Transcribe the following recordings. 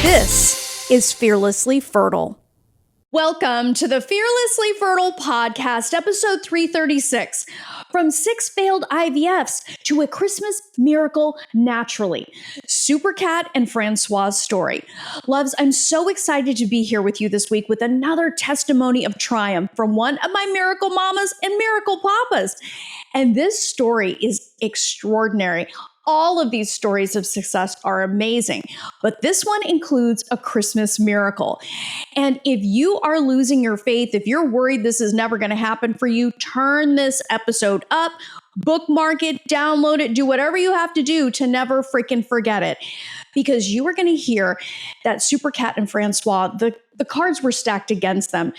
This is Fearlessly Fertile. Welcome to the Fearlessly Fertile podcast, episode 336. From 6 failed IVFs to a Christmas miracle naturally. Super Cat and Francois' story. Loves, I'm so excited to be here with you this week with another testimony of triumph from one of my miracle mamas and miracle papas. And this story is extraordinary. All of these stories of success are amazing, but this one includes a Christmas miracle. And if you are losing your faith, if you're worried this is never going to happen for you, turn this episode up, bookmark it, download it, do whatever you have to do to never freaking forget it. Because you are going to hear that Super Cat and Francois, the cards were stacked against them.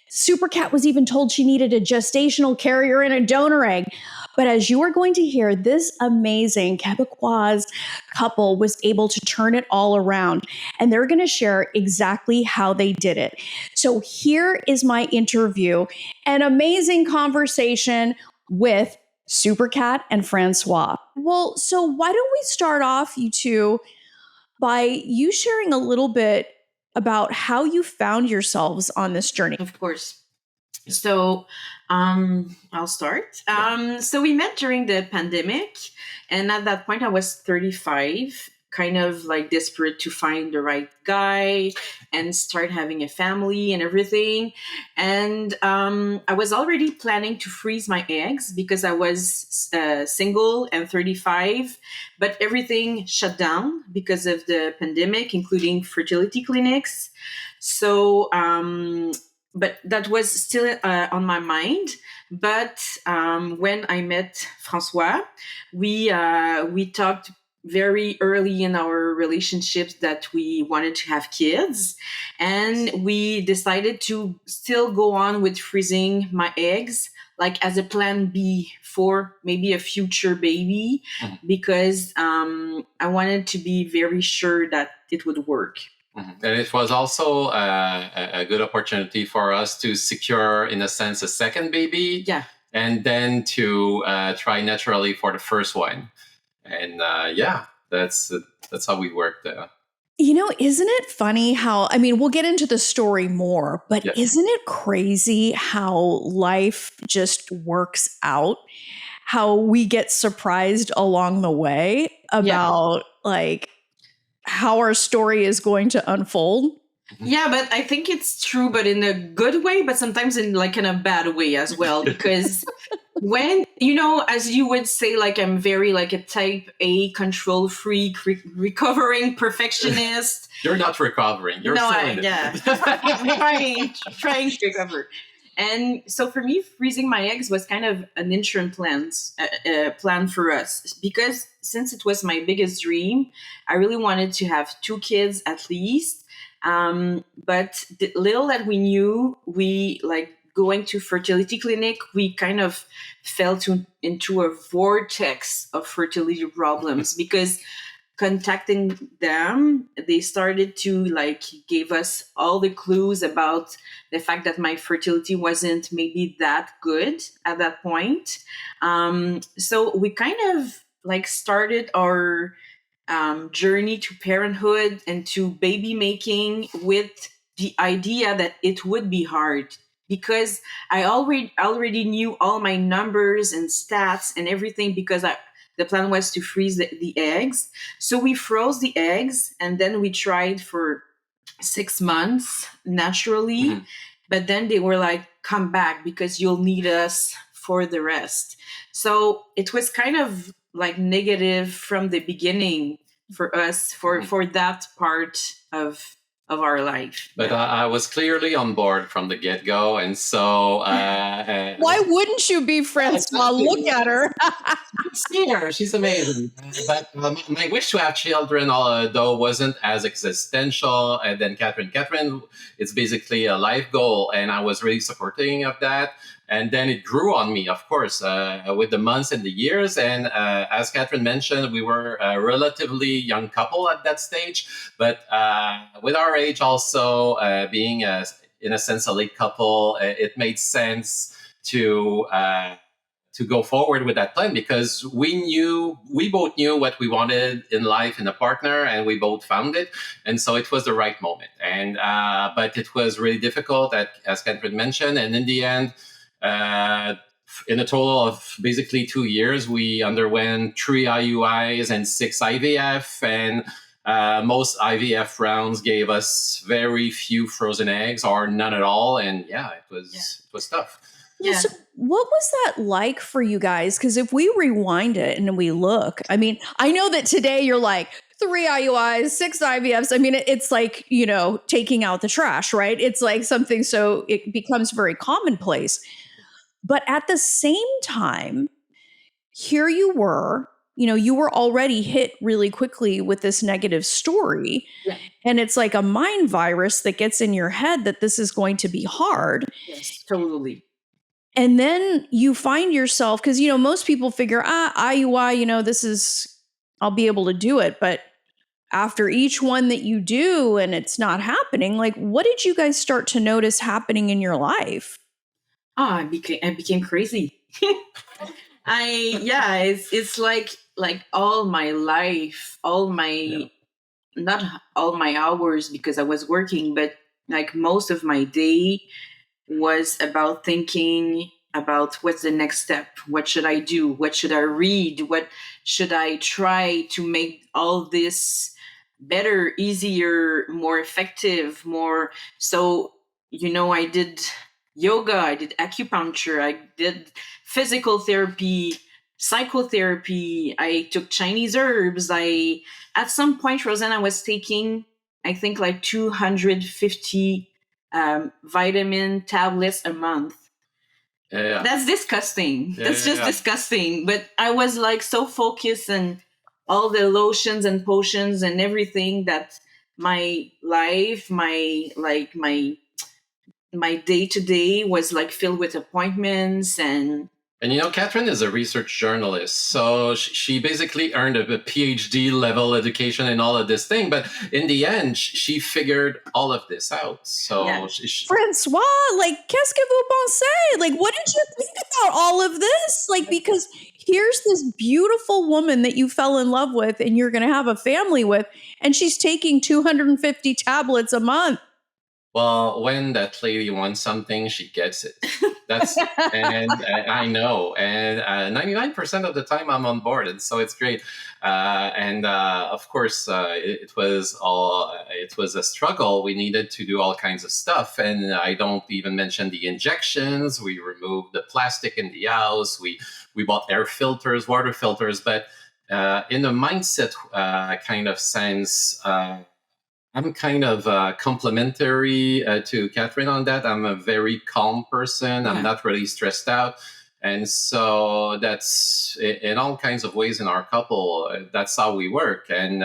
Super Cat was even told she needed a gestational carrier and a donor egg. But as you are going to hear, this amazing Quebecois couple was able to turn it all around. And they're going to share exactly how they did it. So here is my interview, an amazing conversation with Super Cat and Francois. Well, so why don't we start off, you two, by you sharing a little bit about how you found yourselves on this journey. Of course. So I'll start. So we met during the pandemic. And at that point, I was 35, kind of like desperate to find the right guy and start having a family and everything. And I was already planning to freeze my eggs because I was single and 35, but everything shut down because of the pandemic, including fertility clinics. So, but that was still on my mind. But when I met Francois, we talked very early in our relationships that we wanted to have kids, and we decided to still go on with freezing my eggs, like as a plan B for maybe a future baby, because I wanted to be very sure that it would work. And it was also a good opportunity for us to secure, in a sense, a second baby. Yeah. And then to try naturally for the first one. And that's how we worked. You know, isn't it funny how, I mean, we'll get into the story more, but Isn't it crazy how life just works out? How we get surprised along the way about like how our story is going to unfold. Yeah, but I think it's true, but in a good way, but sometimes in a bad way as well. Because when, as you would say, like I'm very like a type A control freak, recovering perfectionist. You're not recovering. You're still in it. I'm trying to recover. And so for me, freezing my eggs was kind of an insurance plan for us, because since it was my biggest dream, I really wanted to have 2 kids at least. But the little that we knew, we like going to fertility clinic, we kind of fell into a vortex of fertility problems because contacting them, they started to give us all the clues about the fact that my fertility wasn't maybe that good at that point. So we kind of started our journey to parenthood and to baby making with the idea that it would be hard, because I already knew all my numbers and stats and everything, because the plan was to freeze the eggs. So we froze the eggs, and then we tried for 6 months naturally. But then they were like, come back because you'll need us for the rest. So it was kind of negative from the beginning for us for that part of our life. But I was clearly on board from the get-go, and so why wouldn't you be, Francois? Look at her. See her, she's amazing. But my wish to have children, though, wasn't as existential than Catherine. Catherine, it's basically a life goal, and I was really supporting of that. And then it grew on me, of course, with the months and the years. And as Catherine mentioned, we were a relatively young couple at that stage. But with our age also, being, in a sense, a late couple, it made sense to to go forward with that plan, because we both knew what we wanted in life in a partner, and we both found it. And so it was the right moment. And but it was really difficult, as Catherine mentioned. And in the end, in a total of basically 2 years, we underwent 3 IUIs and 6 IVF. And most IVF rounds gave us very few frozen eggs, or none at all. And it was tough. Yeah. So what was that like for you guys? Because if we rewind it and we look, I mean, I know that today you're like 3 IUIs, 6 IVFs. I mean, it's like, taking out the trash, right? It's like something, so it becomes very commonplace. But at the same time, here you were, you were already hit really quickly with this negative story. Yeah. And it's like a mind virus that gets in your head that this is going to be hard. Yes, totally. And then you find yourself, because, most people figure, IUI, this is, I'll be able to do it. But after each one that you do and it's not happening, like, what did you guys start to notice happening in your life? I became crazy. It's like all my life, not all my hours, because I was working, but like most of my day was about thinking about what's the next step. What should I do? What should I read? What should I try to make all this better, easier, more effective, more. So, I did yoga, I did acupuncture, I did physical therapy, psychotherapy, I took Chinese herbs. At some point, Rosanna was taking, I think, like 250 vitamin tablets a month. Yeah. That's disgusting. That's just disgusting. But I was like so focused on all the lotions and potions and everything that my life, my day to day was like filled with appointments. And Catherine is a research journalist, so she basically earned a PhD level education in all of this thing. But in the end, she figured all of this out. So, Francois, qu'est-ce que vous pensez? Like, what did you think about all of this? Like, because here's this beautiful woman that you fell in love with and you're going to have a family with, and she's taking 250 tablets a month. Well, when that lady wants something, she gets it. And I know. And 99% of the time I'm on board. And so it's great. Of course, it was a struggle. We needed to do all kinds of stuff. And I don't even mention the injections. We removed the plastic in the house. We bought air filters, water filters. But in a mindset kind of sense, I'm kind of complementary to Catherine on that. I'm a very calm person. I'm not really stressed out. And so that's in all kinds of ways in our couple, that's how we work. And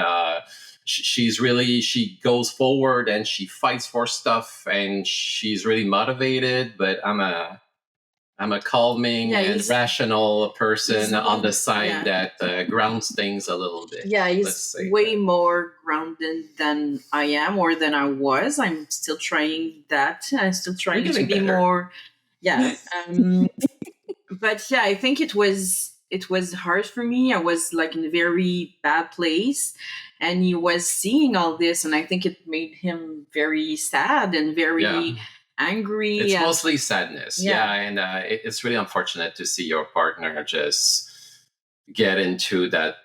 she goes forward and she fights for stuff and she's really motivated, but I'm a calming and rational person on the side that grounds things a little bit. Yeah, he's way more grounded than I am or than I was. I'm still trying that. I'm still trying to be more. Yeah. But yeah, I think it was hard for me. I was like in a very bad place, and he was seeing all this, and I think it made him very sad and very angry. It's mostly sadness. And it's really unfortunate to see your partner just get into that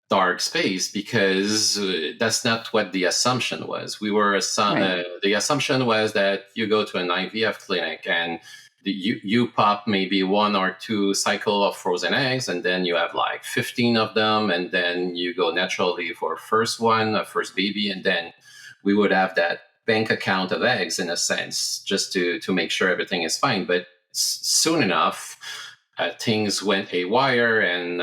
dark space, because that's not what the assumption was. The assumption was that you go to an IVF clinic and you pop maybe 1 or 2 cycle of frozen eggs, and then you have like 15 of them, and then you go naturally for first baby, and then we would have that bank account of eggs in a sense, just to make sure everything is fine. But soon enough, things went haywire, and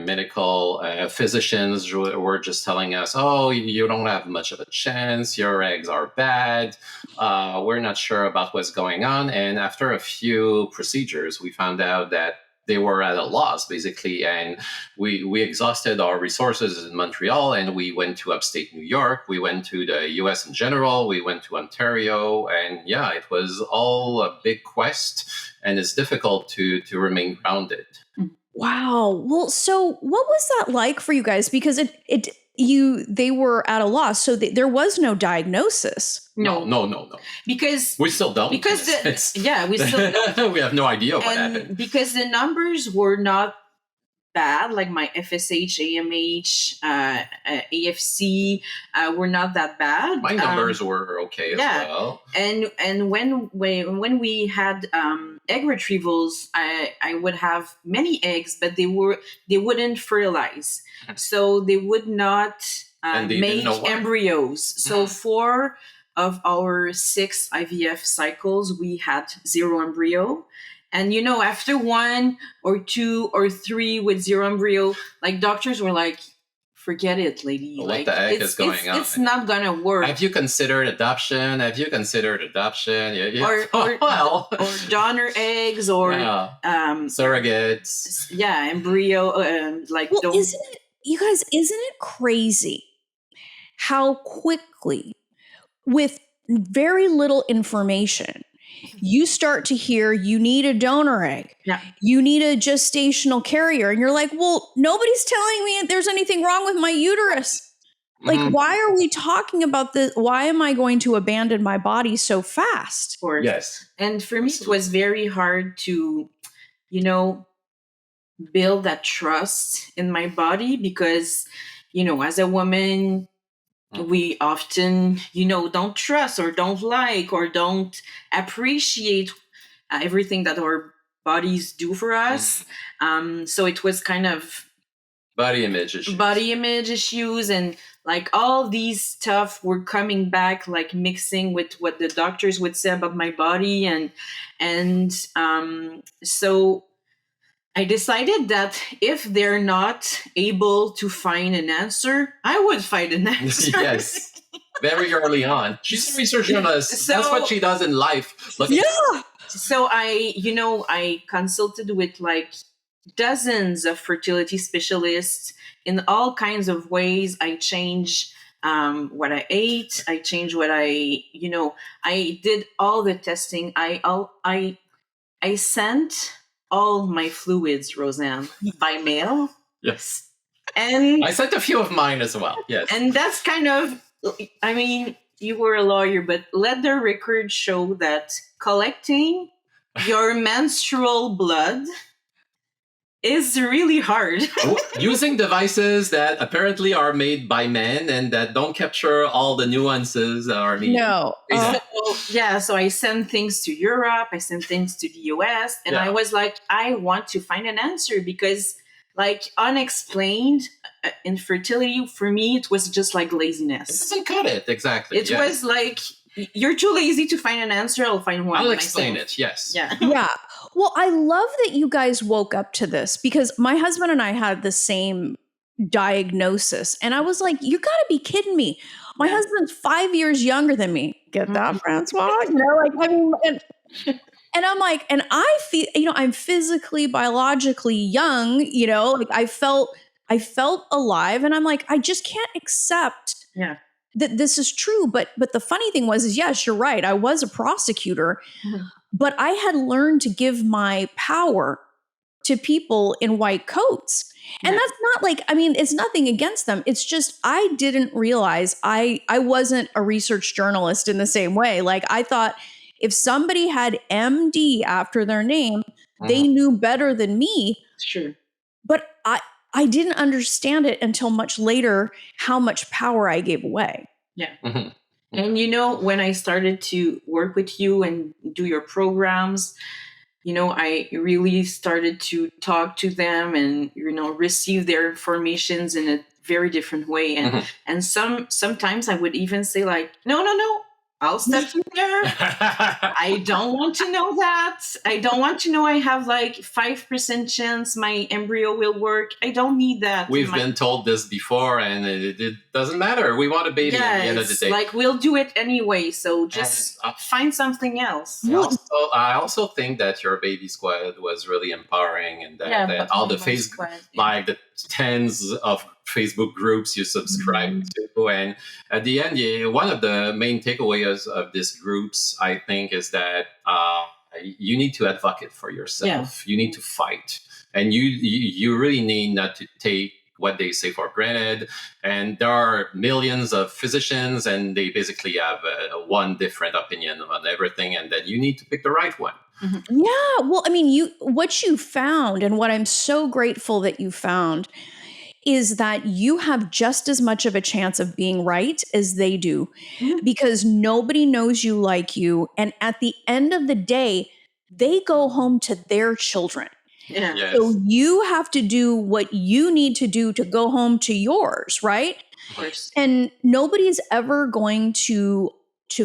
medical physicians were just telling us, oh, you don't have much of a chance, your eggs are bad, we're not sure about what's going on. And after a few procedures, we found out that they were at a loss, basically. And we exhausted our resources in Montreal, and we went to upstate New York. We went to the US in general. We went to Ontario. And yeah, it was all a big quest, and it's difficult to remain grounded. Wow. Well, so what was that like for you guys? Because they were at a loss, so there was no diagnosis. No. Because we still don't. Because we still don't. We have no idea what and happened. because the numbers were not bad, like my FSH, AMH, AFC were not that bad. My numbers were okay as well. And when we had egg retrievals, I would have many eggs, but they wouldn't fertilize, so they would not make embryos. So 4 of our 6 IVF cycles, we had 0 embryo. And, after 1 or 2 or 3 with 0 embryo, like doctors were like, forget it, lady. What like, the heck is going on? It's not going to work. Have you considered adoption? Yeah. Or donor eggs or surrogates. Yeah, embryo. Isn't it crazy how quickly, with very little information, you start to hear you need a donor egg. Yeah. You need a gestational carrier. And you're like, well, nobody's telling me there's anything wrong with my uterus. Like, why are we talking about this? Why am I going to abandon my body so fast? Yes. And for me, it was very hard to, build that trust in my body because, as a woman, we often, don't trust or don't like or don't appreciate everything that our bodies do for us. So it was kind of body image issues, and like all these stuff were coming back, like mixing with what the doctors would say about my body. And so I decided that if they're not able to find an answer, I would find an answer. Yes. Very early on. She's a research journalist. So, that's what she does in life. So I consulted with like dozens of fertility specialists in all kinds of ways. I changed what I ate. I changed what I did all the testing. I sent all my fluids, Roseanne, by mail. Yes. And I sent a few of mine as well. Yes. And that's kind of, you were a lawyer, but let the record show that collecting your menstrual blood is really hard. Using devices that apparently are made by men and that don't capture all the nuances are needed. No. So I sent things to Europe, I sent things to the US, and I was like, I want to find an answer because like unexplained infertility, for me, it was just like laziness. It doesn't cut it, exactly. It was like, you're too lazy to find an answer, I'll find one. I'll explain it, yes. Yeah. Yeah. Well, I love that you guys woke up to this because my husband and I had the same diagnosis. And I was like, you gotta be kidding me. My husband's 5 years younger than me. Get that, Francois? And I'm like, and I feel, I'm physically, biologically young, like I felt alive. And I'm like, I just can't accept that this is true. But the funny thing was, yes, you're right. I was a prosecutor, but I had learned to give my power to people in white coats. And that's not like, it's nothing against them. It's just, I didn't realize I wasn't a research journalist in the same way. Like I thought if somebody had MD after their name, they knew better than me. Sure. But I didn't understand it until much later, how much power I gave away. Yeah. Mm-hmm. And when I started to work with you and do your programs, I really started to talk to them and, receive their informations in a very different way. And and sometimes I would even say like, no, I'll step in there. I don't want to know that. I don't want to know I have like 5% chance my embryo will work. I don't need that. We've been told this before, and it doesn't matter. We want a baby at the end of the day. Like we'll do it anyway. So just find something else. I also think that your baby squad was really empowering, and that all the like the tens of Facebook groups you subscribe to. And at the end, one of the main takeaways of these groups, I think, is that you need to advocate for yourself. You need to fight. And you really need not to take what they say for granted. And there are millions of physicians, and they basically have one different opinion on everything. And then you need to pick the right one. Mm-hmm. Yeah. Well, I mean, what you found, and what I'm so grateful that you found, is that you have just as much of a chance of being right as they do, because nobody knows you like you. And at the end of the day, they go home to their children. Yeah. Yes. So you have to do what you need to do to go home to yours, right? Of course. And nobody's ever going to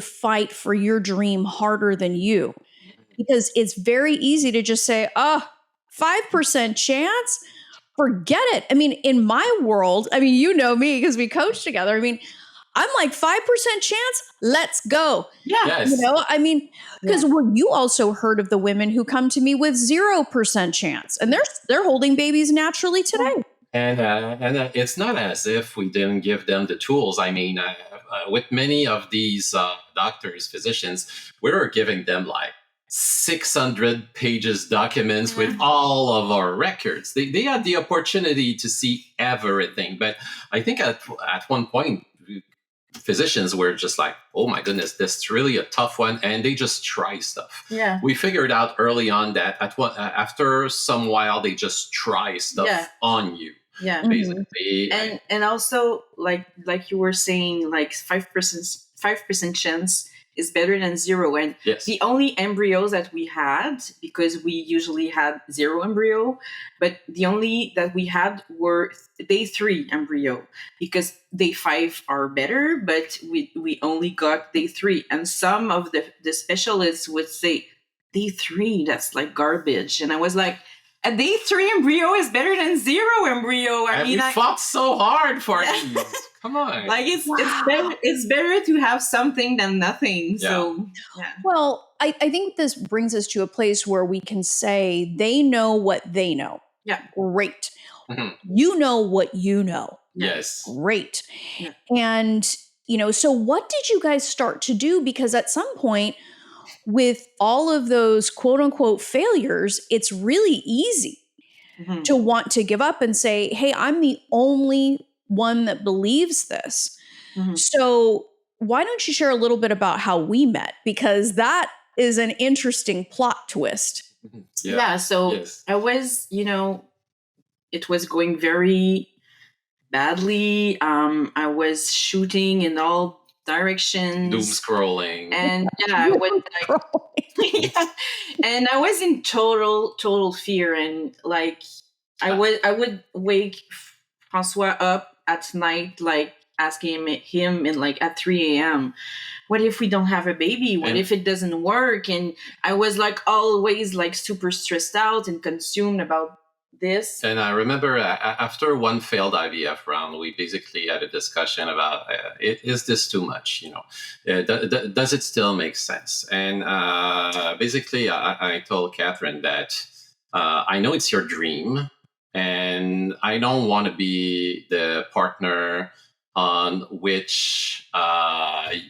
fight for your dream harder than you, because it's very easy to just say, 5% chance. Forget it. I mean, in my world, I mean, you know me because we coach together. I mean, I'm like 5% chance. Let's go. Yeah. Yes. You know, I mean, because you also heard of the women who come to me with 0% chance, and they're holding babies naturally today. And it's not as if we didn't give them the tools. I mean, with many of these doctors, physicians, we were giving them like 600 pages documents with all of our records. They had the opportunity to see everything. But I think at one point, physicians were just like, oh my goodness, this is really a tough one. And they just try stuff. Yeah. We figured out early on that after some while, they just try stuff on you. Yeah. Basically. And also like you were saying, like 5% chance is better than 0. And the only embryos that we had, because we usually had 0 embryo, but the only that we had were day 3 embryo, because day 5 are better, but we only got day 3. And some of the specialists would say, day 3, that's like garbage. And I was like, a day 3 embryo is better than 0 embryo. I mean, we fought so hard for these. Come on. Like it's better to have something than nothing. Yeah. So well, I think this brings us to a place where we can say they know what they know. Yeah. Great. You know what you know. Yes. Great. Yeah. And, so what did you guys start to do? Because at some point, with all of those quote unquote failures, it's really easy to want to give up and say, hey, I'm the only one that believes this. So why don't you share a little bit about how we met? Because that is an interesting plot twist. So I was, it was going very badly. I was shooting in all directions, doom scrolling, and I was like, and I was in total fear, and like I would wake Francois up at night, like asking him in like at 3 a.m. what if we don't have a baby? What if it doesn't work? And I was like always like super stressed out and consumed about this. And I remember after one failed IVF round, we basically had a discussion about, is this too much? Does it still make sense? And basically I told Catherine that I know it's your dream, and I don't want to be the partner on which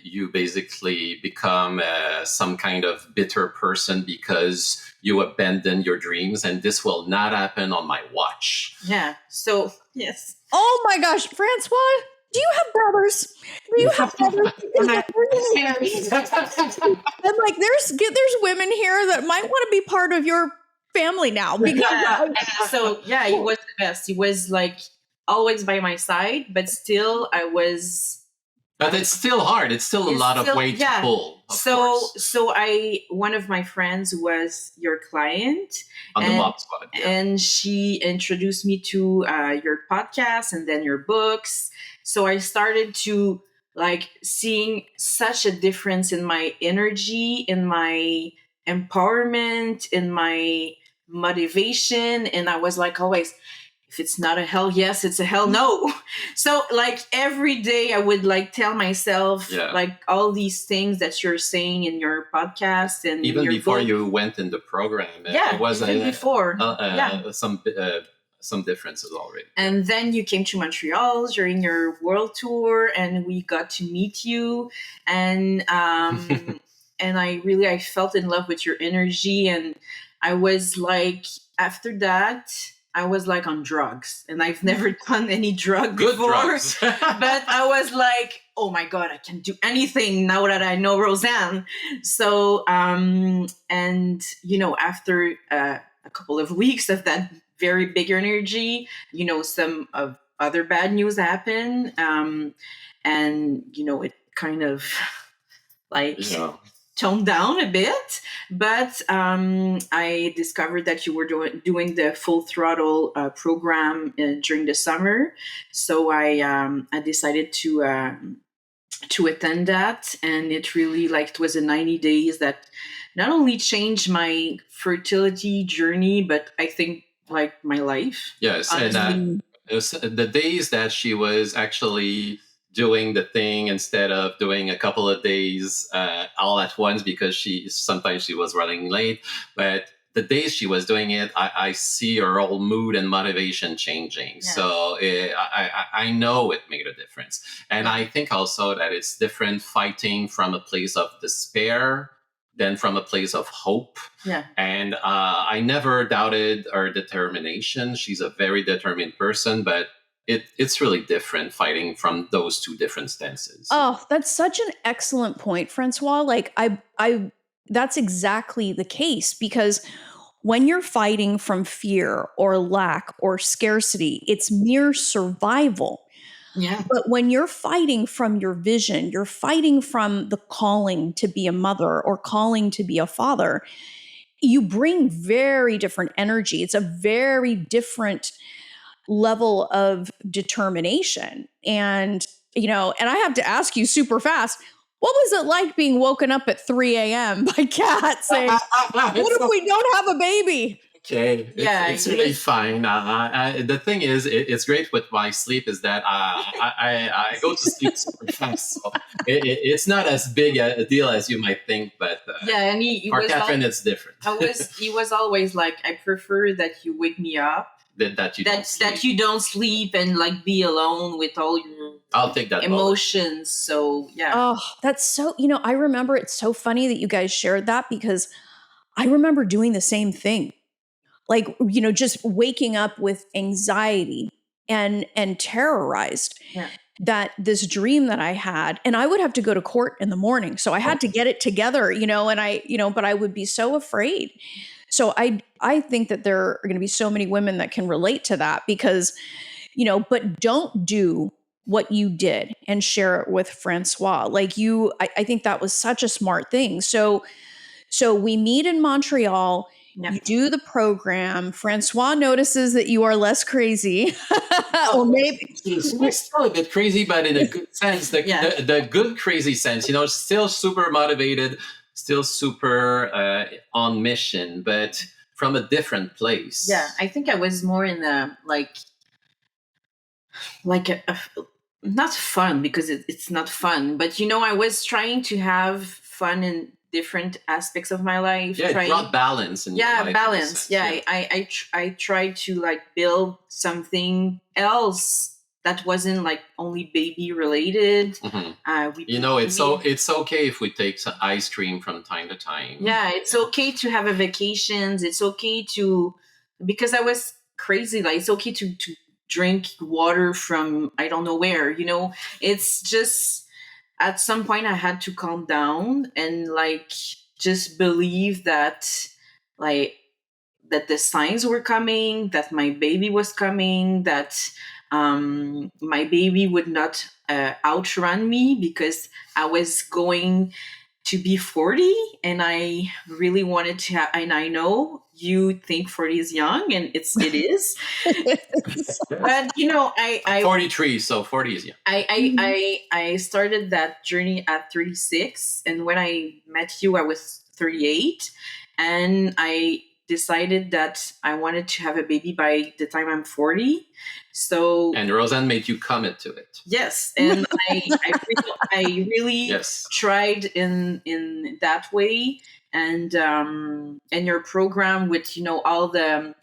you basically become some kind of bitter person because you abandon your dreams, and this will not happen on my watch. Yeah. So, yes. Oh my gosh, Francois, do you have brothers? Do you have brothers? And like, there's women here that might want to be part of your family now. Because So, yeah, he was the best. He was like always by my side, but still I was... But it's still hard. It's still a lot of weight to pull. So one of my friends was your client on the Mob Squad, and she introduced me to your podcast and then your books. So I started to like seeing such a difference in my energy, in my empowerment, in my motivation. And I was like, always, if it's not a hell yes, it's a hell no. So like every day I would like tell myself like all these things that you're saying in your podcast and even your before book. you went in the program. It was even before. Some differences already. And then you came to Montreal during your world tour, and we got to meet you, and and I felt in love with your energy, and I was like, after that, I was like on drugs, and I've never done any drug before. Drugs. But I was like, oh my God, I can do anything now that I know Roseanne. So, and you know, after a couple of weeks of that very big energy, you know, some of other bad news happened, and you know, it kind of like toned down a bit, but I discovered that you were doing the full throttle program during the summer, so I decided to attend that, and it really like it was a 90 days that not only changed my fertility journey, but I think like my life. Yes, and it was the days that she was actually doing the thing instead of doing a couple of days all at once, because sometimes she was running late. But the days she was doing it, I see her whole mood and motivation changing. Yeah. So I know it made a difference. And I think also that it's different fighting from a place of despair than from a place of hope. Yeah. And I never doubted her determination. She's a very determined person, but it's really different fighting from those two different stances. Oh, that's such an excellent point, Francois. Like I that's exactly the case, because when you're fighting from fear or lack or scarcity, it's mere survival. Yeah. But when you're fighting from your vision, you're fighting from the calling to be a mother or calling to be a father, you bring very different energy. It's a very different level of determination. And, you know, and I have to ask you super fast, what was it like being woken up at 3 a.m. by Cat saying, what if we don't have a baby? Okay, it's really fine. The thing is, it's great with my sleep is that I go to sleep super fast. So it's not as big a deal as you might think, but and he for Catherine, it's different. He was always like, I prefer that you wake me up. That you don't sleep and like be alone with all your I'll take that emotions. Moment. So yeah. Oh, that's so, you know, I remember it's so funny that you guys shared that, because I remember doing the same thing. Like, you know, just waking up with anxiety and terrorized that this dream that I had, and I would have to go to court in the morning. So I had to get it together, you know, and but I would be so afraid. So I think that there are going to be so many women that can relate to that, because, you know, but don't do what you did and share it with Francois. Like I think that was such a smart thing. So we meet in Montreal. Yep. You do the program. Francois notices that you are less crazy. Or maybe we're still a bit crazy, but in a good sense, the good crazy sense, you know, still super motivated, still super on mission, but from a different place. Yeah, I think I was more in a not fun, because it's not fun, but you know, I was trying to have fun in different aspects of my life. Yeah, it brought balance. Balance. Yeah, I tried to like build something else that wasn't like only baby related. Mm-hmm. It's okay if we take some ice cream from time to time. Yeah, it's okay to have a vacations. It's okay to, because I was crazy. Like, it's okay to drink water from I don't know where. You know, it's just at some point I had to calm down and like just believe that that the signs were coming, that my baby was coming, that my baby would not outrun me, because I was going to be 40, and I really wanted to have, and I know you think 40 is young, and it is. But I'm 43, so 40 is young. I started that journey at 36, and when I met you, I was 38, and I decided that I wanted to have a baby by the time I'm 40. So, and Roseanne made you commit to it. Yes, and I really yes. tried in that way, and your program with all the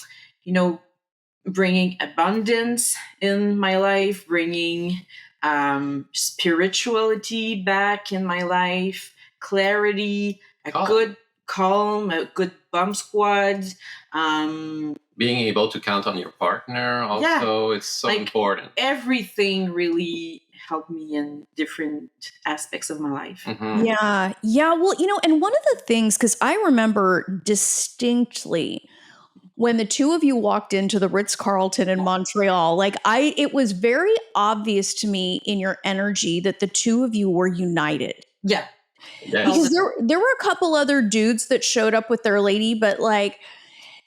bringing abundance in my life, bringing spirituality back in my life, clarity, good calm, a good bomb squad. Being able to count on your partner also, it's so important. Everything really helped me in different aspects of my life. Mm-hmm. Yeah. Well, and one of the things, because I remember distinctly when the two of you walked into the Ritz-Carlton in Montreal, it was very obvious to me in your energy that the two of you were united. Yeah. Yes. Because there were a couple other dudes that showed up with their lady, but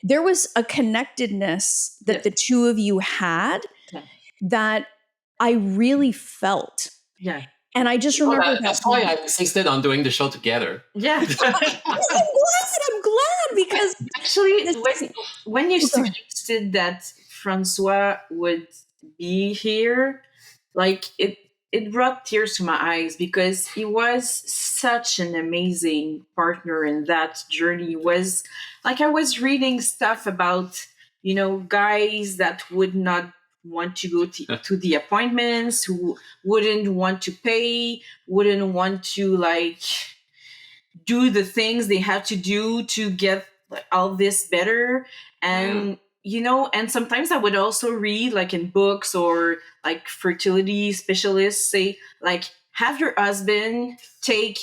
there was a connectedness that the two of you had that I really felt. Yeah. And I just remember that's why I insisted on doing the show together. Yeah. I'm glad because actually when you suggested that Francois would be here, it brought tears to my eyes because he was such an amazing partner in that journey. It was I was reading stuff about guys that would not want to go to the appointments, who wouldn't want to pay, wouldn't want to do the things they have to do to get all this better. And and sometimes I would also read in books or fertility specialists say have your husband take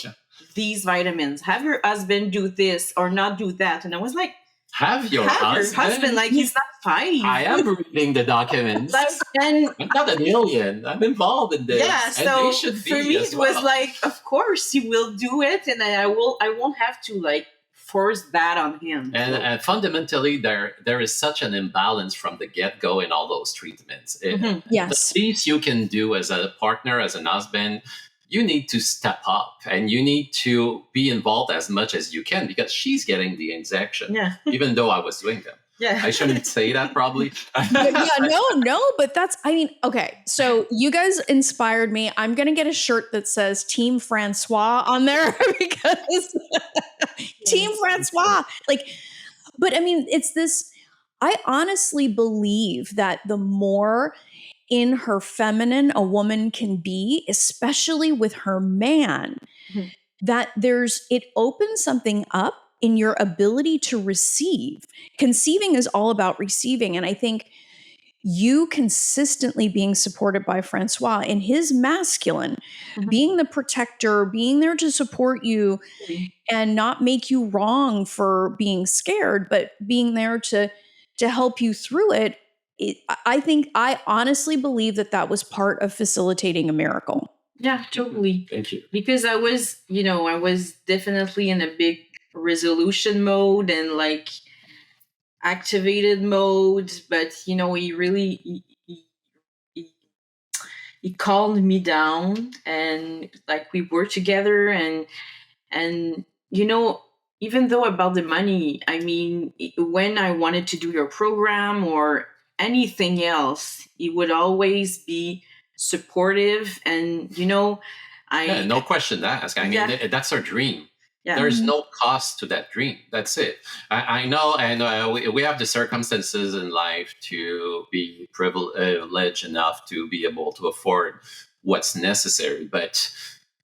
these vitamins, have your husband do this or not do that. And I was like, have your husband he's not 5. I am reading the documents. And I'm not an alien. I'm involved in this. Yeah, and so they should for me it was of course you will do it, and I won't have to force that on him. And fundamentally, there is such an imbalance from the get-go in all those treatments. Yes. The least you can do as a partner, as an husband, you need to step up and you need to be involved as much as you can because she's getting the injection, even though I was doing them. Yeah. I shouldn't say that probably. No, but okay. So you guys inspired me. I'm going to get a shirt that says Team Francois on there because Team Francois, but I mean, it's this, I honestly believe that the more in her feminine a woman can be, especially with her man, that it opens something up in your ability to receive. Conceiving is all about receiving. And I think you consistently being supported by Francois in his masculine, being the protector, being there to support you and not make you wrong for being scared, but being there to help you through it. I honestly believe that was part of facilitating a miracle. Yeah, totally. Thank you. Because I was definitely in a big resolution mode and activated mode, but he really he calmed me down, and we were together, and even though about the money, I mean, when I wanted to do your program or anything else, he would always be supportive, and no question to ask. I mean, that's our dream. Yeah. There's no cost to that dream. That's it. I know, and we have the circumstances in life to be privileged enough to be able to afford what's necessary, but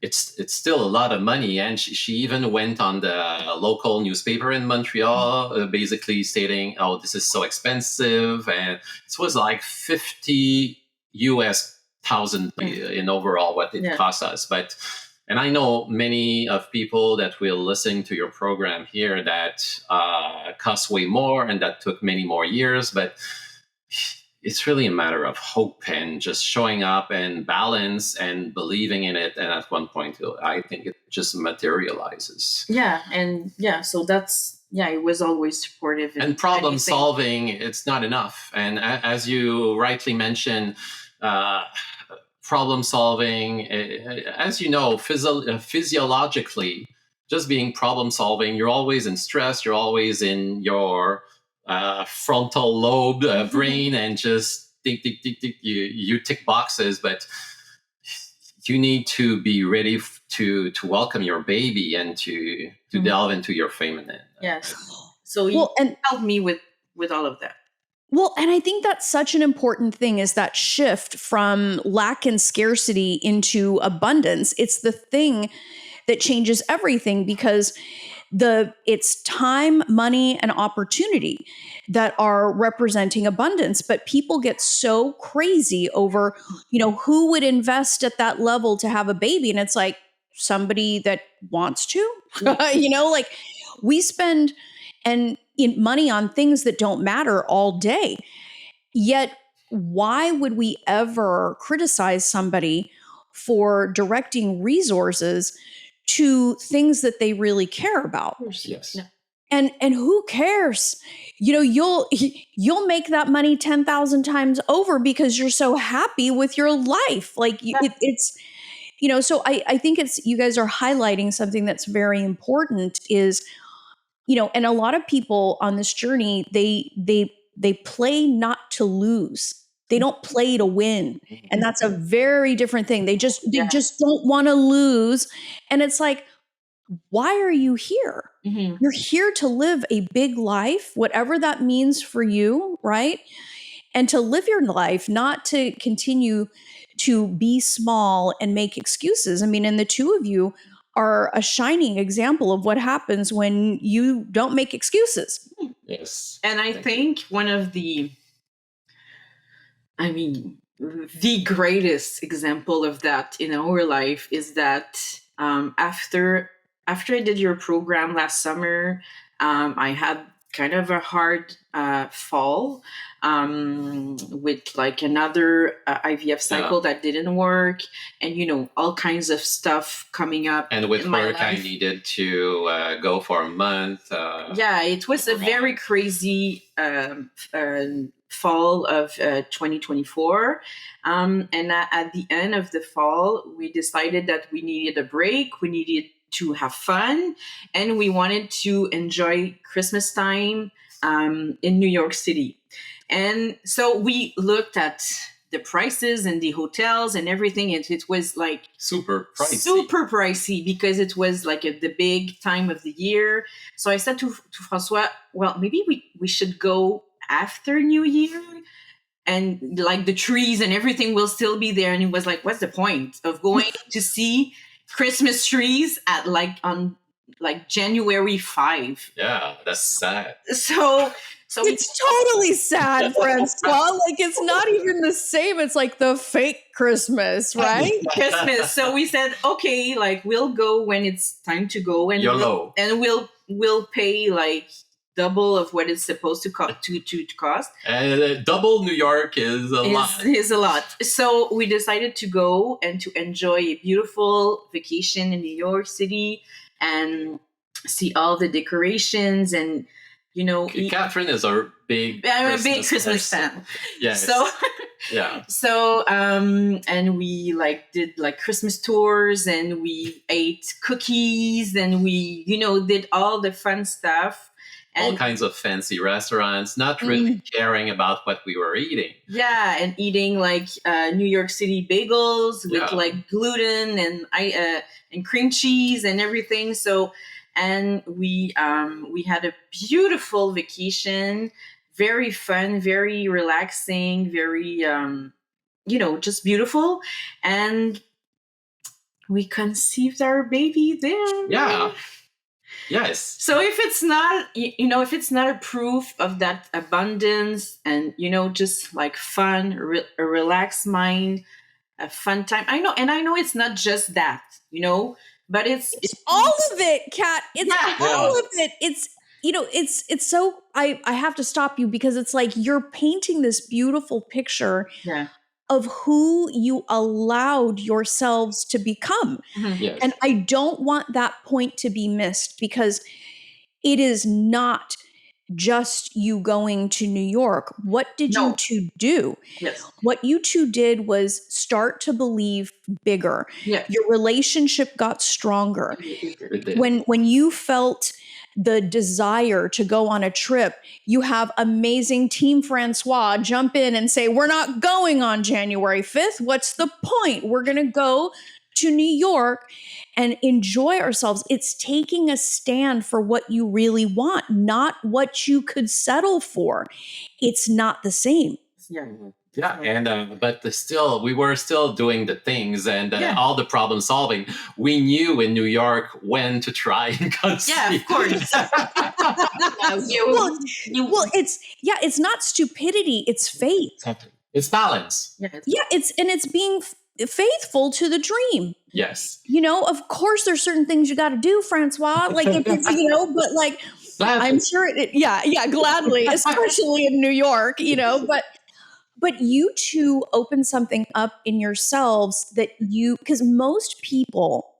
it's still a lot of money. And she even went on the local newspaper in Montreal, basically stating, "Oh, this is so expensive," and it was like $50,000 in overall what it cost us, but. And I know many of people that will listen to your program here that cost way more and that took many more years. But it's really a matter of hope and just showing up and balance and believing in it. And at one point, I think it just materializes. Yeah. And so that's, it was always supportive. And problem solving, it's not enough. And as you rightly mentioned, problem solving, as you know, physiologically, just being problem solving, you're always in stress, you're always in your frontal lobe brain, and just tick, you tick boxes, but you need to be ready to welcome your baby and to delve into your feminine. Yes. So you helped me with all of that. Well, and I think that's such an important thing, is that shift from lack and scarcity into abundance. It's the thing that changes everything, because it's time, money, and opportunity that are representing abundance. But people get so crazy over, who would invest at that level to have a baby. And it's like, somebody that wants to, like we spend money on things that don't matter all day. Yet, why would we ever criticize somebody for directing resources to things that they really care about? Yes. Yeah. And who cares? You'll make that money 10,000 times over because you're so happy with your life. Like it's, so I think you guys are highlighting something that's very important is, and a lot of people on this journey, they play not to lose. They don't play to win. And that's a very different thing. They just don't want to lose. And it's like, why are you here? Mm-hmm. You're here to live a big life, whatever that means for you, right? And to live your life, not to continue to be small and make excuses. I mean, and the two of you are a shining example of what happens when you don't make excuses. Yes. And I think one of the greatest example of that in our life is that after I did your program last summer, I had kind of a hard fall with like another IVF cycle that didn't work, and all kinds of stuff coming up. And with work, I needed to go for a month. It was a very crazy fall of 2024. And at the end of the fall, we decided that we needed a break. We needed to have fun, and we wanted to enjoy Christmas time in New York City. And so we looked at the prices and the hotels and everything, and it was like super pricey because it was like the big time of the year. So I said to Francois, well, maybe we should go after New Year, and like the trees and everything will still be there. And it was like, what's the point of going to see Christmas trees on January 5? Yeah, that's sad. So it's totally sad, Francois. Like, it's not even the same. It's like the fake Christmas, right? Christmas. So we said, okay, like we'll go when it's time to go, and YOLO. we'll pay like double of what it's supposed to cost. And double New York is a lot. Is a lot. So we decided to go and to enjoy a beautiful vacation in New York City and see all the decorations and Catherine is a big Christmas fan. Yes. So yeah. So and we did Christmas tours, and we ate cookies, and we did all the fun stuff. All kinds of fancy restaurants, not really caring about what we were eating. Yeah, and eating New York City bagels with gluten and cream cheese and everything. So, and we had a beautiful vacation, very fun, very relaxing, very just beautiful, and we conceived our baby there. Yeah. Yes. So if it's not a proof of that abundance and, just like fun, a relaxed mind, a fun time. I know it's not just that, but it's all of it, Kat. It's all of it. it's so, I have to stop you because it's like you're painting this beautiful picture of who you allowed yourselves to become. Yes. And I don't want that point to be missed because it is not just you going to New York. What did you two do? Yes. What you two did was start to believe bigger. Yeah. Your relationship got stronger. It did. When you felt the desire to go on a trip, you have amazing Team Francois jump in and say, we're not going on January 5th. What's the point? We're going to go to New York and enjoy ourselves. It's taking a stand for what you really want, not what you could settle for. It's not the same. Yeah, and but still, we were still doing the things and all the problem solving. We knew in New York when to try and conceive. Yeah, of course. It's not stupidity; it's faith. Exactly. It's balance. It's being faithful to the dream. Yes. Of course, there's certain things you got to do, Francois. Like, but like, Gladly. I'm sure gladly, especially in New York, But you two open something up in yourselves because most people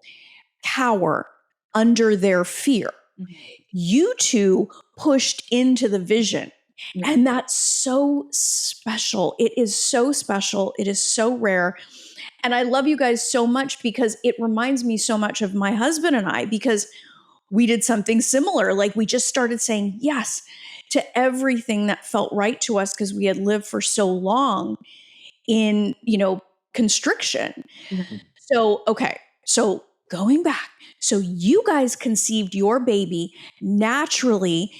cower under their fear. Mm-hmm. You two pushed into the vision. Yeah. And that's so special. It is so special. It is so rare. And I love you guys so much because it reminds me so much of my husband and I, because we did something similar. Like we just started saying yes to everything that felt right to us because we had lived for so long in, constriction. Mm-hmm. So going back. So you guys conceived your baby naturally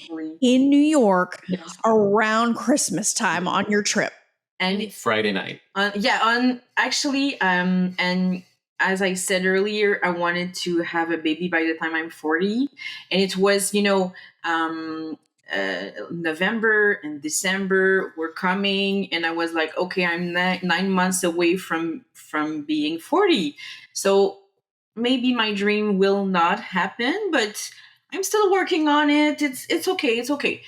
in New York around Christmas time on your trip. And Friday night. And as I said earlier, I wanted to have a baby by the time I'm 40. And it was, November and December were coming, and I was like, okay, I'm 9 months away from being 40. So maybe my dream will not happen, but I'm still working on it. It's okay. It's okay.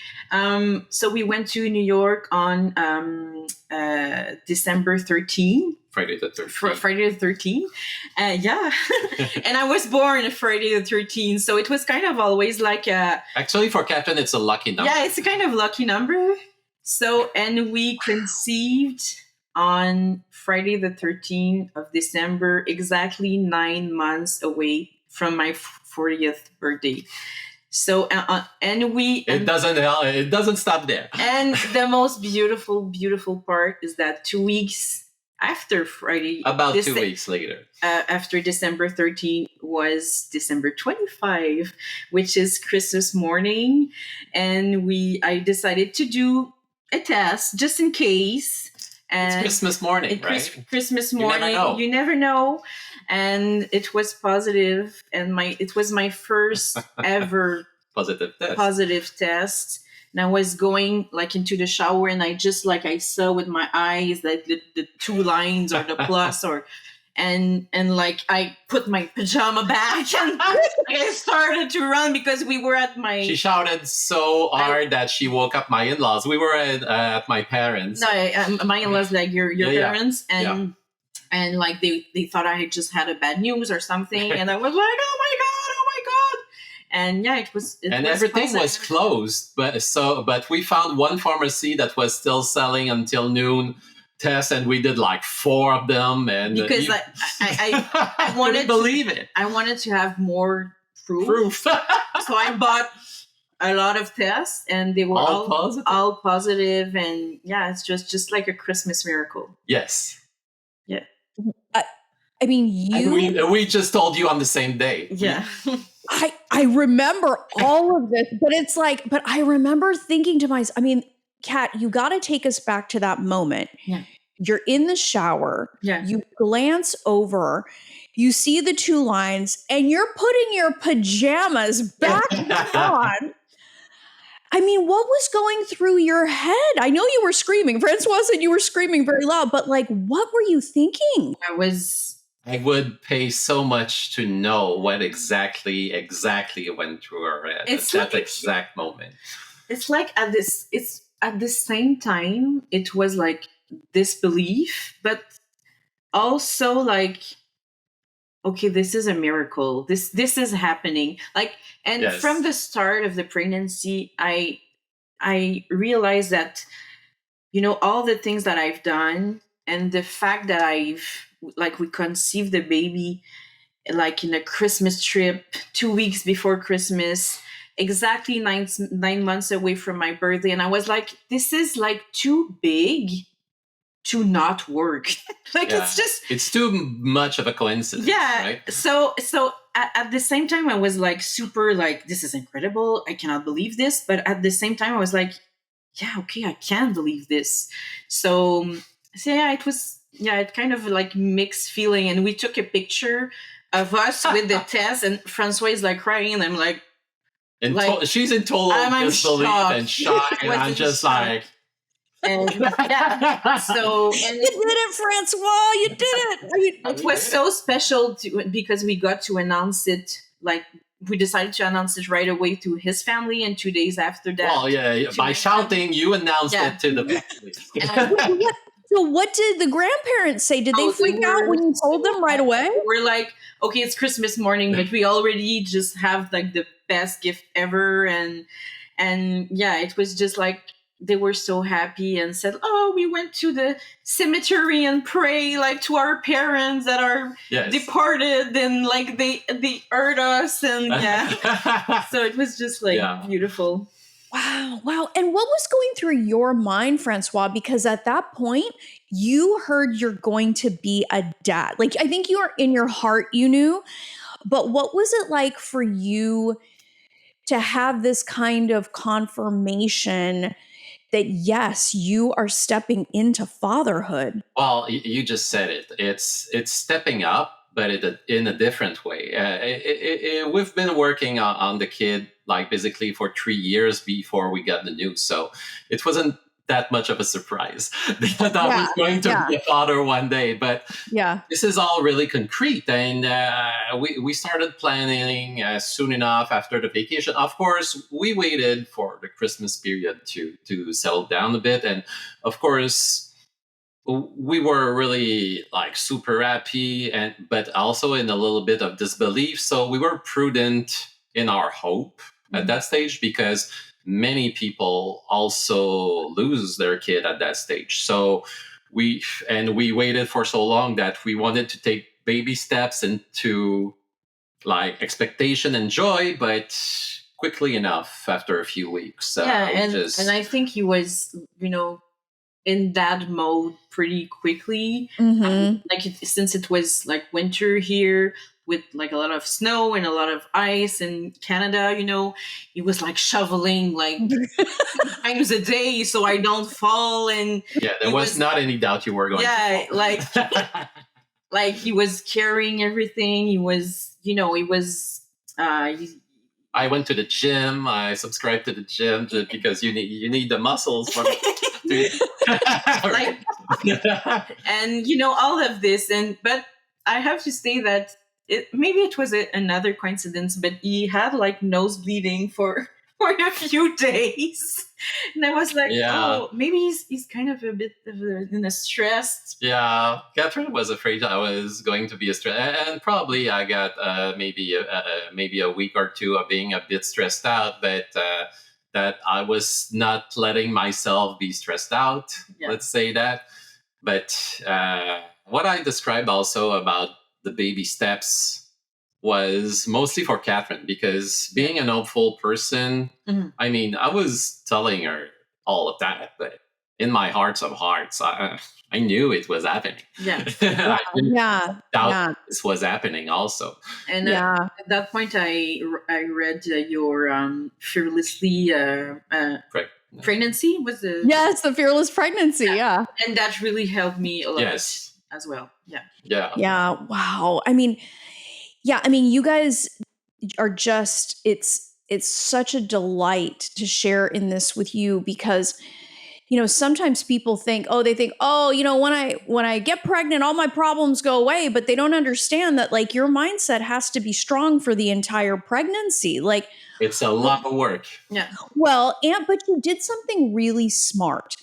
So we went to New York on December 13th. Friday the 13th. Friday the 13th. And I was born Friday the 13th. So it was kind of always like Actually, for Catherine, it's a lucky number. Yeah, it's a kind of lucky number. So, and we conceived on Friday the 13th of December, exactly 9 months away from my 40th birthday. So, it doesn't stop there. And the most beautiful part is that 2 weeks after Friday, about 2 weeks later, after December 13 was December 25, which is Christmas morning. And I decided to do a test just in case. And it's Christmas morning, right? Christmas morning. You never know. And it was positive, and it was my first ever positive test. And I was going like into the shower, and I saw with my eyes that the two lines or the plus and like I put my pajama back and I started to run because we were at my. She shouted so hard that she woke up my in-laws. We were at my parents. No, my in-laws, like your parents, and like they thought I had just had a bad news or something, and I was like, oh my god. And it was everything positive. was closed, but we found one pharmacy that was still selling until noon tests, and we did like 4 of them. And because I wanted believe it. I wanted to have more proof. So I bought a lot of tests, and they were all positive. And it's just like a Christmas miracle. Yes. Yeah. I mean, we just told you on the same day. Yeah. I remember all of this, but I remember thinking to myself, Cat, you got to take us back to that moment. Yeah. You're in the shower. Yeah. You glance over, you see the 2 lines, and you're putting your pajamas back on. What was going through your head? I know you were screaming. Francois said you were screaming very loud, but what were you thinking? I was I would pay so much to know what exactly went through her head at that exact moment. It's like it's at the same time, it was like disbelief, but also like, okay, this is a miracle. This is happening. Like, and Yes. from the start of the pregnancy, I realized that, all the things that I've done and the fact that we conceived the baby like in a Christmas trip 2 weeks before Christmas, exactly 9 months away from my birthday. And I was like, this is like too big to not work. It's too much of a coincidence. Yeah. Right? So at the same time, I was like super like, this is incredible. I cannot believe this. But at the same time, I was like, yeah, okay, I can believe this. So yeah, it kind of like mixed feeling. And we took a picture of us with the test, and Francois is like crying, and I'm like, she's in total disbelief and shock, and I'm just like, and yeah. So, and you did it, Francois. You did it. It was so special because we got to announce it. Like, we decided to announce it right away to his family, and 2 days after that. Well, yeah, by shouting, you announced it to the family. So what did the grandparents say? Did they freak out when you told them right away? We're like, okay, it's Christmas morning, but we already just have like the best gift ever. And yeah, it was just like, they were so happy and said, oh, we went to the cemetery and pray like to our parents that are departed, and like they heard us, and yeah. So it was just like beautiful. Wow. And what was going through your mind, Francois? Because at that point, you heard you're going to be a dad. Like, I think you were in your heart, you knew. But what was it like for you to have this kind of confirmation that, yes, you are stepping into fatherhood? Well, you just said it. It's stepping up, but in a different way. We've been working on the kid like basically for 3 years before we got the news, so it wasn't that much of a surprise that I was going to be a father one day. But this is all really concrete, and we started planning soon enough after the vacation. Of course, we waited for the Christmas period to settle down a bit, and of course, we were really like super happy, but also in a little bit of disbelief. So we were prudent in our hope at that stage, because many people also lose their kid at that stage. So we waited for so long that we wanted to take baby steps into like expectation and joy, but quickly enough after a few weeks. And I think he was, in that mode pretty quickly. Since it was like winter here with like a lot of snow and a lot of ice in Canada, he was like shoveling like times a day so I don't fall. And there was not any doubt you were going to fall. like like he was carrying everything. He was, I went to the gym. I subscribed to the gym because you need the muscles for and all of this, but I have to say that maybe it was another coincidence, but he had like nose bleeding for a few days, and I was like, oh, maybe he's kind of a bit in a stress. Yeah, Catherine was afraid I was going to be a stress, and probably I got maybe a week or two of being a bit stressed out, but that I was not letting myself be stressed out. Let's say that. But what I described also about the baby steps was mostly for Catherine, because being an hopeful person, I mean, I was telling her all of that, but in my heart of hearts, I knew it was happening. I didn't doubt this was happening also. And at that point, I read your fearlessly pregnancy was the the fearless pregnancy, and that really helped me a lot as well. Wow. I mean, you guys are just, it's such a delight to share in this with you, because sometimes people think, when I get pregnant, all my problems go away, but they don't understand that like your mindset has to be strong for the entire pregnancy. Like, It's a lot of work. Yeah. well, but you did something really smart.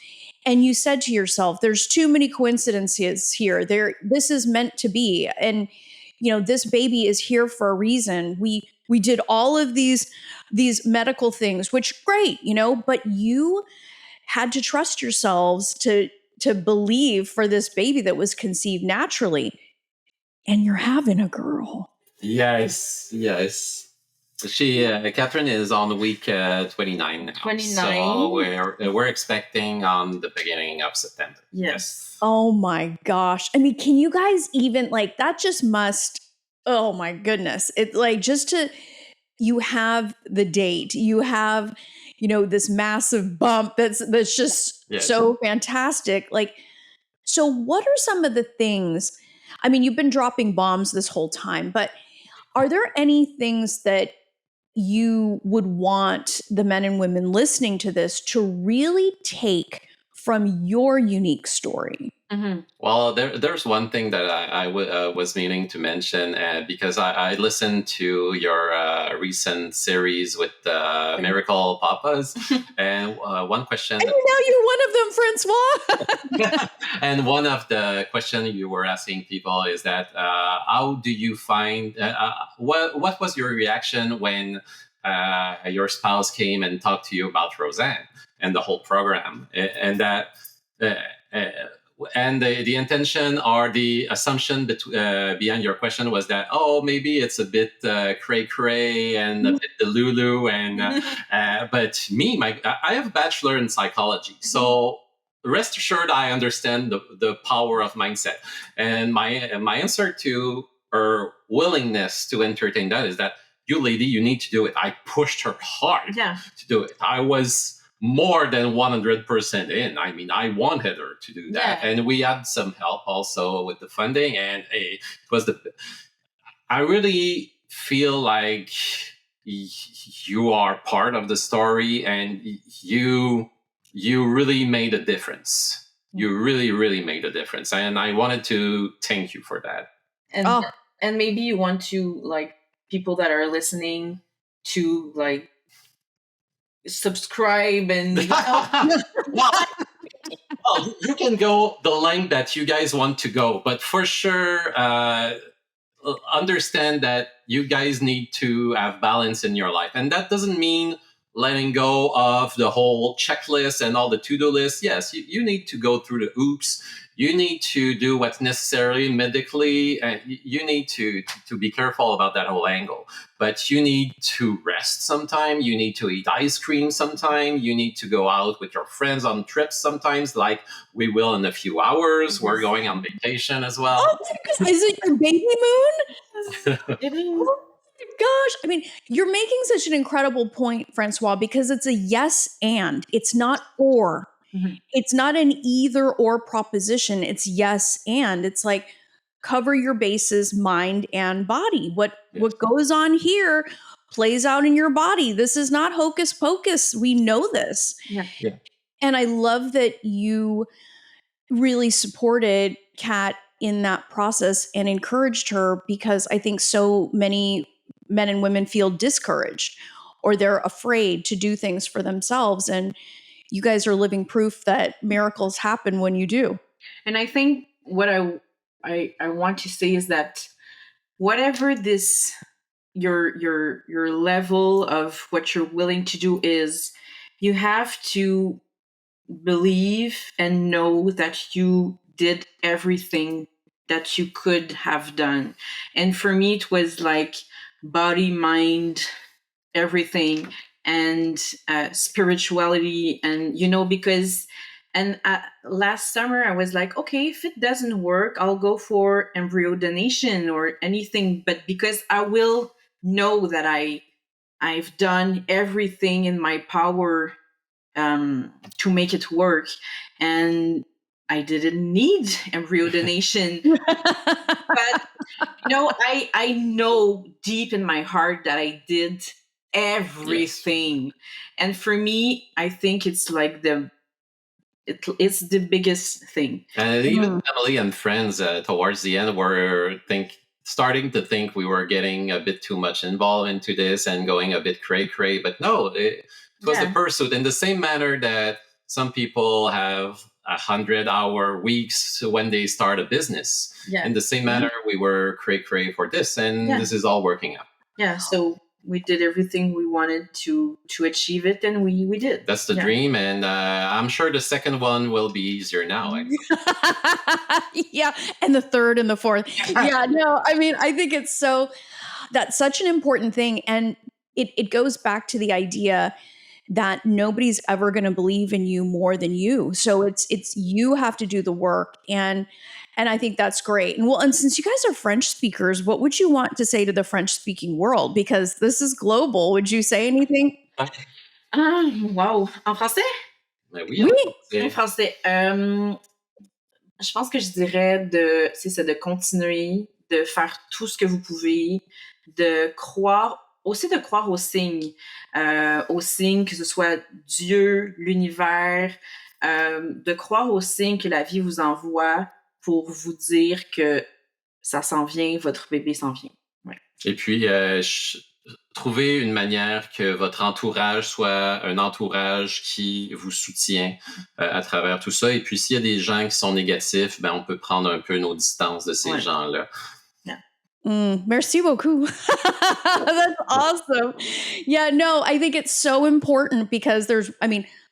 And you said to yourself, there's too many coincidences here. This is meant to be. And this baby is here for a reason. We did all of these medical things, which great, but you had to trust yourselves to believe for this baby that was conceived naturally. And you're having a girl. Yes. Catherine is on week 29 now. 29. So we're expecting on the beginning of September. Yes. Oh my gosh. I mean, can you guys even like that just must, oh my goodness. It's like you have the date, you have, this massive bump that's just so fantastic. Like, so what are some of the things, I mean, you've been dropping bombs this whole time, but are there any things that you would want the men and women listening to this to really take from your unique story? Mm-hmm. Well, there's one thing that I was meaning to mention because I listened to your recent series with Miracle Papas, and one question. And now you're one of them, Francois. And one of the questions you were asking people is that how do you find what was your reaction when your spouse came and talked to you about Roseanne and the whole program, and that. And the intention or the assumption behind your question was that, maybe it's a bit cray-cray and a bit delulu. And but me, I have a bachelor in psychology. So rest assured, I understand the power of mindset. And my answer to her willingness to entertain that is that, you lady, you need to do it. I pushed her hard to do it. I was more than 100% in. I mean, I wanted her to do that. And we had some help also with the funding. And it was I really feel like you are part of the story, and you really made a difference. You really, really made a difference. And I wanted to thank you for that. And maybe you want to, like, people that are listening to, like, subscribe and well, you can go the length that you guys want to go, but for sure understand that you guys need to have balance in your life, and that doesn't mean letting go of the whole checklist and all the to-do lists. Yes, you need to go through the oops. You need to do what's necessary medically, and you need to be careful about that whole angle. But you need to rest sometime. You need to eat ice cream sometime. You need to go out with your friends on trips sometimes, like we will in a few hours. We're going on vacation as well. Oh, is it your baby moon? It is. Gosh, I mean, you're making such an incredible point, Francois, because it's a yes and. It's not or. Mm-hmm. It's not an either or proposition. It's yes and. It's like cover your bases, mind and body. What goes on here plays out in your body. This is not hocus pocus. We know this. Yeah. And I love that you really supported Cat in that process and encouraged her, because I think so many men and women feel discouraged or they're afraid to do things for themselves. And you guys are living proof that miracles happen when you do. And I think what I want to say is that whatever this your level of what you're willing to do is, you have to believe and know that you did everything that you could have done. And for me, it was like body, mind, everything, and spirituality. And, because last summer I was like, okay, if it doesn't work, I'll go for embryo donation or anything. But because I will know that I've done everything in my power to make it work. And I didn't need embryo donation. But, I know deep in my heart that I did everything. Yes. And for me, I think it's like it's the biggest thing. And even family and friends towards the end were starting to think we were getting a bit too much involved into this and going a bit cray-cray. But no, it was the pursuit. In the same manner that some people have 100-hour weeks when they start a business. Yeah. In the same manner, we were cray-cray for this, and this is all working out. Yeah, so we did everything we wanted to achieve it, and we did. That's the dream, and I'm sure the second one will be easier now. Yeah, and the third and the fourth. Yeah, no, I mean, I think that's such an important thing, and it goes back to the idea that nobody's ever going to believe in you more than you. So it's you have to do the work, and I think that's great. And since you guys are French speakers, what would you want to say to the French speaking world? Because this is global. Would you say anything? Wow. En français? Oui. En français. Je pense que je dirais de continuer, de faire tout ce que vous pouvez, de croire aux signes, que ce soit Dieu, l'univers, de croire aux signes que la vie vous envoie pour vous dire que ça s'en vient, votre bébé s'en vient. Ouais. Et puis, trouver une manière que votre entourage soit un entourage qui vous soutient à travers tout ça. Et puis, s'il y a des gens qui sont négatifs, on peut prendre un peu nos distances de ces gens-là. Merci beaucoup. That's awesome. Yeah, no, I think it's so important because there's,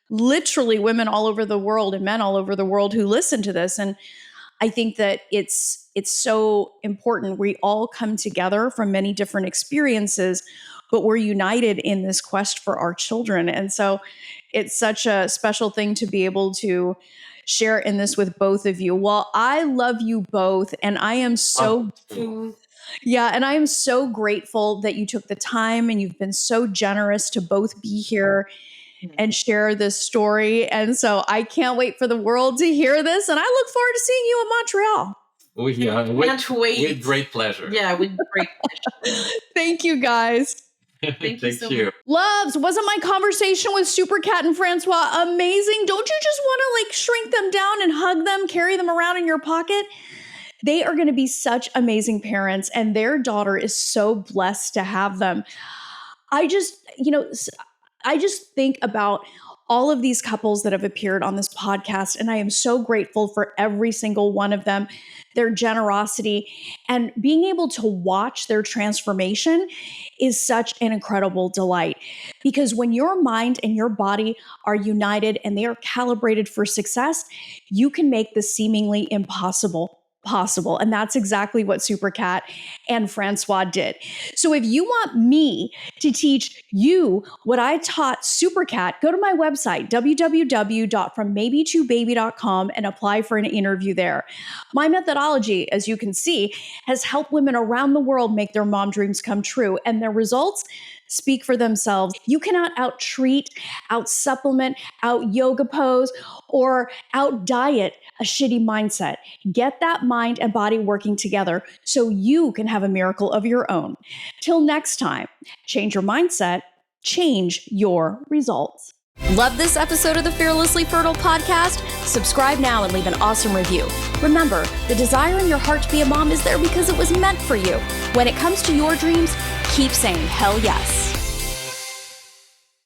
literally women all over the world and men all over the world who listen to this. And I think that it's so important. We all come together from many different experiences, but we're united in this quest for our children. And so it's such a special thing to be able to share in this with both of you. Well, I love you both, and I am so... Yeah, and I am so grateful that you took the time and you've been so generous to both be here and share this story. And so I can't wait for the world to hear this. And I look forward to seeing you in Montreal. With great pleasure. Yeah, with great pleasure. Thank you, guys. Thank you. Loves, wasn't my conversation with Super Cat and Francois amazing? Don't you just want to shrink them down and hug them, carry them around in your pocket? They are going to be such amazing parents, and their daughter is so blessed to have them. I just think about all of these couples that have appeared on this podcast, and I am so grateful for every single one of them, their generosity, and being able to watch their transformation is such an incredible delight. Because when your mind and your body are united and they are calibrated for success, you can make the seemingly impossible possible. And that's exactly what Super Cat and Francois did. So if you want me to teach you what I taught Super Cat, go to my website, www.frommaybe2baby.com, and apply for an interview there. My methodology, as you can see, has helped women around the world make their mom dreams come true, and their results speak for themselves. You cannot out-treat, out-supplement, out-yoga pose, or out-diet a shitty mindset. Get that mind and body working together so you can have a miracle of your own. Till next time, change your mindset, change your results. Love this episode of the Fearlessly Fertile podcast? Subscribe now and leave an awesome review. Remember, the desire in your heart to be a mom is there because it was meant for you. When it comes to your dreams, keep saying hell yes.